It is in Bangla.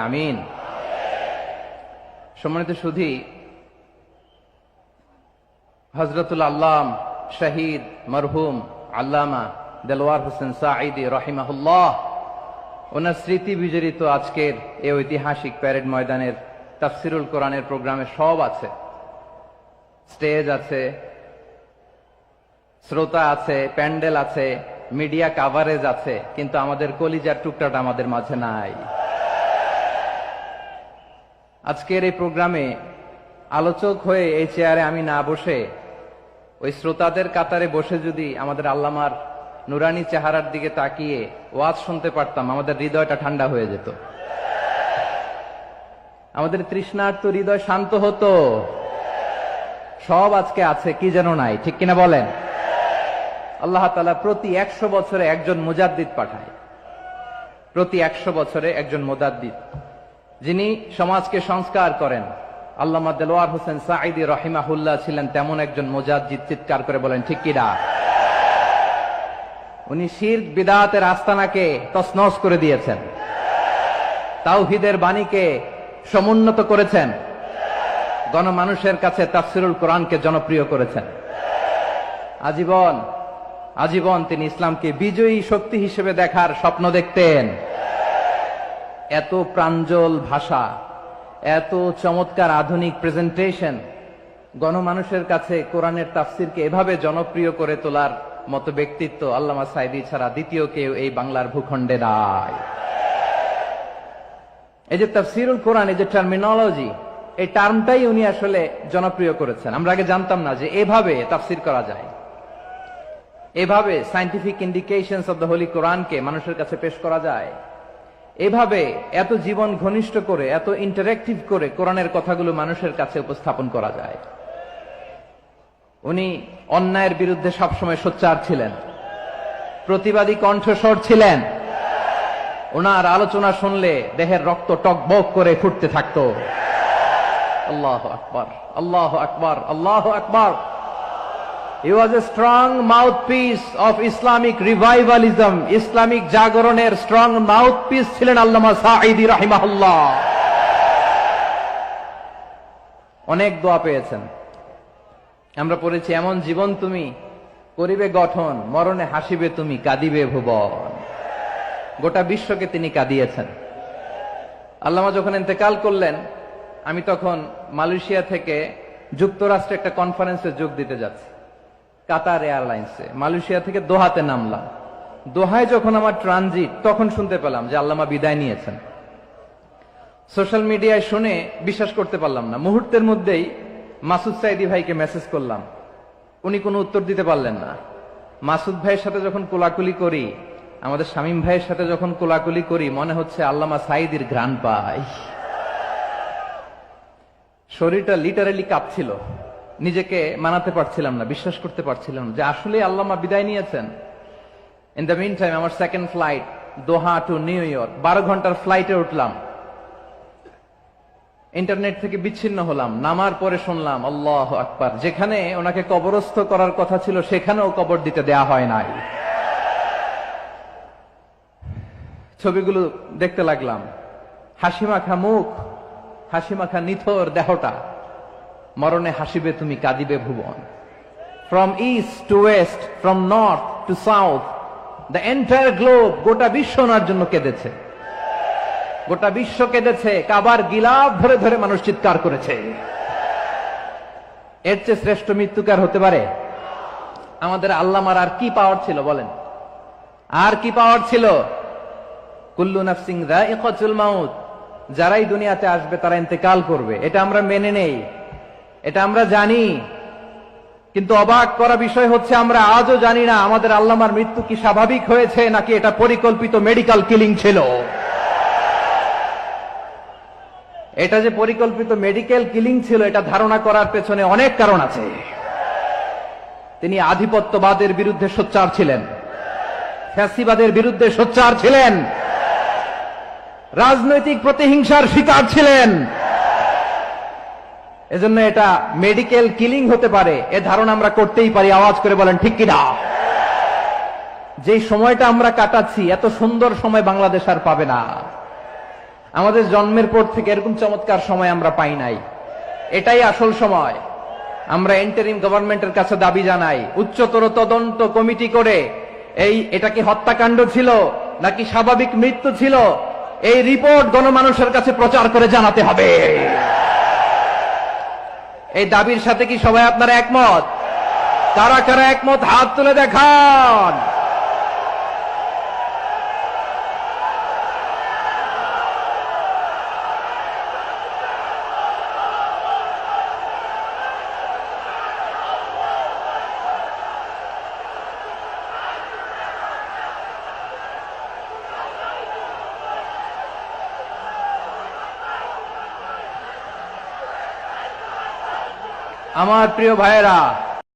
আমিন। সম্মানিত সুধী, হযরতুল আল্লাম শহীদ মরহুম আল্লামা দেলওয়ার হোসেন সাঈদী রাহিমাহুল্লাহ, ওনার স্মৃতি বিজড়িত আজকের এই ঐতিহাসিক প্যারেড ময়দানের তাফসিরুল কোরআনের প্রোগ্রামে সব আছে। স্টেজ আছে, শ্রোতা আছে, প্যান্ডেল আছে, মিডিয়া কাভারেজ আছে, কিন্তু আমাদের কলিজার টুকরাটা আমাদের মাঝে নাই। আজকের এই প্রোগ্রামে আলোচক হয়ে এই চেয়ারে আমি না বসে ওই শ্রোতাদের কাতারে বসে যদি আমাদের আল্লামার নুরানি চেহারার দিকে তাকিয়ে ওয়াজ শুনতে পারতাম, আমাদের হৃদয়টা ঠান্ডা হয়ে যেত, আমাদের তৃষ্ণার্ত হৃদয় শান্ত হতো। সব আজকে আছে, কি যেন নাই, ঠিক কিনা বলেন? আল্লাহ তাআলা প্রতি 100 বছরে একজন মুজাদ্দিদ পাঠায়, প্রতি 100 বছরে একজন মুজাদ্দিদ, যিনি সমাজকে সংস্কার করেন। আল্লামা দেলওয়ার হোসেন সাঈদী রাহিমাহুল্লাহ ছিলেন তেমন একজন মুজাদ্দিদ। চিৎকার করে বলেন ঠিক কিনা? উনি শিরক বিদআতের আস্তানাকে তছনছ করে দিয়েছেন, তাওহীদের বাণীকে সমুন্নত করেছেন, গণমানুষের কাছে তাফসিরুল কোরআনকে জনপ্রিয় করেছেন। আজীবন আজীবন তিনি ইসলামকে বিজয়ী শক্তি হিসেবে দেখার স্বপ্ন দেখতেন। এত প্রাঞ্জল ভাষা, এত চমৎকার আধুনিক প্রেজেন্টেশন, গণমানুষের কাছে কোরআনের তাফসিরকে এভাবে জনপ্রিয় করে তোলার মতো ব্যক্তিত্ব আল্লামা সাঈদী ছাড়া দ্বিতীয় কেউ এই বাংলার ভূখণ্ডে নাই। এই যে তাফসিরুল কোরআন, এই যে টার্মিনোলজি, এই টার্মটাই উনি আসলে জনপ্রিয় করেছেন। আমরা আগে জানতাম না যে এভাবে তাফসির করা যায়, এভাবে scientific indications of the Holi কোরআনকে মানুষের কাছে পেশ করা যায়, এভাবে এত জীবন ঘনিষ্ঠ করে, এত ইন্টারেক্টিভ করে কোরআনের কথাগুলো মানুষের কাছে উপস্থাপন করা যায়। উনি অন্যায়ের বিরুদ্ধে সবসময় সোচ্চার ছিলেন, প্রতিবাদী কণ্ঠস্বর ছিলেন। ওনার আলোচনা শুনলে দেহের রক্ত টকবক করে ফুটতে থাকতো। আল্লাহু আকবার, আল্লাহু আকবার, আল্লাহু আকবার। He was a strong mouthpiece of Islamic revivalism. Islamic জাগরণের স্ট্রং মাউথপিস ছিলেন আল্লামা সাঈদী রাহিমাহুল্লাহ। অনেক দোয়া পেয়েছেন। আমরা পড়েছি, এমন জীবন তুমি করিবে গঠন, মরণে হাসিবে তুমি, কাঁদিবে ভুবন। গোটা বিশ্বকে তিনি কাঁদিয়েছেন। আল্লামা যখন ইন্তেকাল করলেন, আমি তখন মালয়েশিয়া থেকে যুক্তরাষ্ট্রে একটা কনফারেন্সে যোগ দিতে যাচ্ছি, কাতার এয়ারলাইন্সে। মালয়েশিয়া থেকে দোহাতে নামলাম। দোহায় যখন আমার ট্রানজিট, তখন শুনতে পেলাম যে আল্লামা বিদায় নিয়েছেন। সোশ্যাল মিডিয়ায় শুনে বিশ্বাস করতে পারলাম না। মুহূর্তের মধ্যেই মাসুদ সাঈদী ভাইকে মেসেজ করলাম, উনি কোনো উত্তর দিতে পারলেন না। মাসুদ ভাইয়ের সাথে যখন কোলাকুলি করি, আমাদের শামীম ভাইয়ের সাথে যখন কোলাকুলি করি, মনে হচ্ছে আল্লামা সাঈদীর ঘ্রাণ পাই। শরীরটা লিটারালি কাঁপছিল, নিজেকে মানাতে পারছিলাম না, বিশ্বাস করতে পারছিলাম যে আসলে আল্লামা বিদায় নিয়েছেন। ইন দ্য মিন টাইম আমার সেকেন্ড ফ্লাইট, দোহা টু নিউ ইয়র্ক, 12 ঘন্টার ফ্লাইটে উঠলাম। ইন্টারনেট থেকে বিচ্ছিন্ন হলাম। নামার পরে শুনলাম আল্লাহু আকবার, যেখানে ওনাকে কবরস্থ করার কথা ছিল সেখানেও কবর দিতে দেয়া হয় নাই। ছবিগুলো দেখতে লাগলাম, হাসিমাখা মুখ, হাসিমাখা নিথর দেহটা, মরণে হাসিবে তুমি, কাঁদিবে ভুবন। From east to west, from north to south, the entire globe, গোটা বিশ্ব ওনার জন্য কেঁদেছে, গোটা বিশ্ব কেঁদেছে। কাবার গিলাফ ধরে ধরে মানুষ চিৎকার করেছে। এর চেয়ে শ্রেষ্ঠ মৃত্যুকার হতে পারে? আমাদের আল্লামার আর কি পাওয়ার ছিল বলেন? আর কি পাওয়ার ছিল? কুল্লু নাফসিন যায়িকাতুল মাউত, যারাই দুনিয়াতে আসবে তারা ইন্তেকাল করবে, এটা আমরা মেনে নেই, এটা আমরা জানি। কিন্তু অবাক করা বিষয় হচ্ছে, আমরা আজও জানি না আমাদের আল্লামার মৃত্যু কি স্বাভাবিক হয়েছে নাকি এটা পরিকল্পিত মেডিকেল কিলিং ছিল। এটা যে পরিকল্পিত মেডিকেল কিলিং ছিল, এটা ধারণা করার পেছনে অনেক কারণ আছে। তিনি আধিপত্যবাদের বিরুদ্ধে সোচ্চার ছিলেন, ফ্যাসিবাদের বিরুদ্ধে সোচ্চার ছিলেন, রাজনৈতিক প্রতিহিংসার শিকার ছিলেন। এজন্য এটা মেডিকেল কিলিং হতে পারে, এ ধারণা আমরা করতেই পারি। আওয়াজ করে বলেন ঠিক কিনা? যে সময়টা আমরা কাটাচ্ছি, এত সুন্দর সময় বাংলাদেশ আর পাবে না। আমাদের জন্মের পর থেকে এরকম চমৎকার সময় আমরা পাই নাই। এটাই আসল সময়। আমরা ইন্টারিম গভর্নমেন্টের কাছে দাবি জানাই, উচ্চতর তদন্ত কমিটি করে এটা কি হত্যাকাণ্ড ছিল নাকি স্বাভাবিক মৃত্যু ছিল, এই রিপোর্ট গণমানুষের কাছে প্রচার করে জানাতে হবে। এই দাবির সাথে কি সবাই আপনারা একমত? কারা কারা একমত হাত তুলে দেখান। আমার প্রিয় ভাইয়েরা,